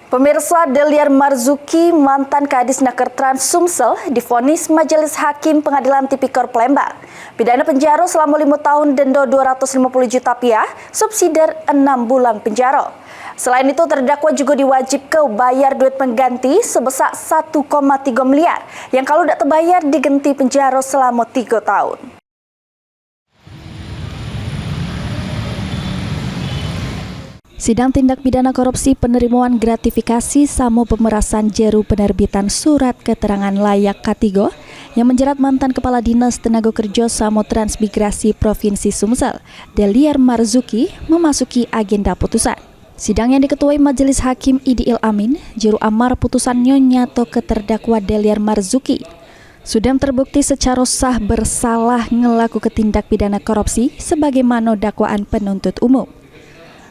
Pemirsa, Deliar Marzuki, mantan Kadis Naker Trans Sumsel, divonis Majelis Hakim Pengadilan Tipikor Palembang. Pidana penjara selama 5 tahun, denda 250 juta rupiah, subsidiar 6 bulan penjara. Selain itu, terdakwa juga diwajibkan bayar duit pengganti sebesar 1,3 miliar, yang kalau tidak terbayar diganti penjara selama 3 tahun. Sidang tindak pidana korupsi penerimaan gratifikasi sama pemerasan jeru penerbitan surat keterangan layak K3 yang menjerat mantan Kepala Dinas Tenaga Kerja sama Transmigrasi Provinsi Sumsel, Deliar Marzuki, memasuki agenda putusan. Sidang yang diketuai Majelis Hakim Idiil Amin, juru amar putusannya nyato ke terdakwa Deliar Marzuki sudah terbukti secara sah bersalah ngelaku tindak pidana korupsi sebagaimana dakwaan penuntut umum.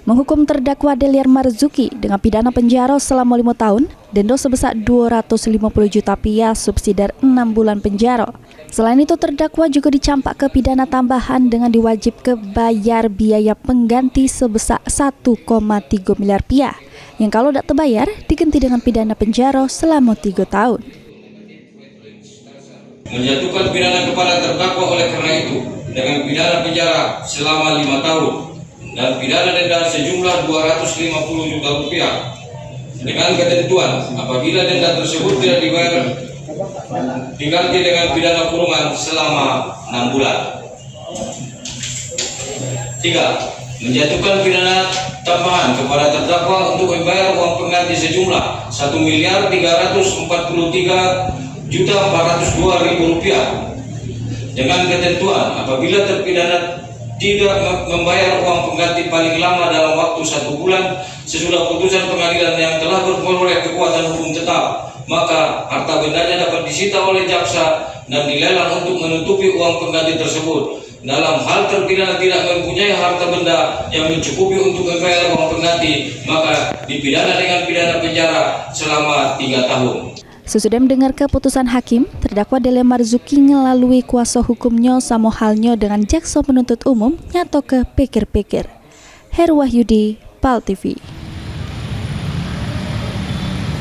Menghukum terdakwa Deliar Marzuki dengan pidana penjara selama 5 tahun, denda sebesar 250 juta rupiah, subsidiar 6 bulan penjara. Selain itu, terdakwa juga dicampak ke pidana tambahan dengan diwajibkan bayar biaya pengganti sebesar 1,3 miliar rupiah, yang kalau tidak terbayar diganti dengan pidana penjara selama 3 tahun. Menjatuhkan pidana kepada terdakwa oleh karena itu dengan pidana penjara selama 5 tahun. Dan pidana denda sejumlah 250 juta rupiah dengan ketentuan apabila denda tersebut tidak dibayar diganti dengan pidana kurungan selama 6 bulan. 3. Menjatuhkan pidana tambahan kepada terdakwa untuk membayar uang pengganti sejumlah 1.343.402.000 rupiah dengan ketentuan apabila terpidana tidak membayar uang pengganti paling lama dalam waktu 1 bulan sesudah putusan pengadilan yang telah berperoleh kekuatan hukum tetap, maka harta bendanya dapat disita oleh jaksa dan dilelang untuk menutupi uang pengganti tersebut. Dalam hal terpidana tidak mempunyai harta benda yang mencukupi untuk membayar uang pengganti, maka dipidana dengan pidana penjara selama 3 tahun. Sesudah mendengar keputusan hakim, terdakwa Deliar Marzuki melalui kuasa hukumnya sama halnya dengan jaksa penuntut umum nyato ke pikir-pikir. Heru Wahyudi, PAL TV.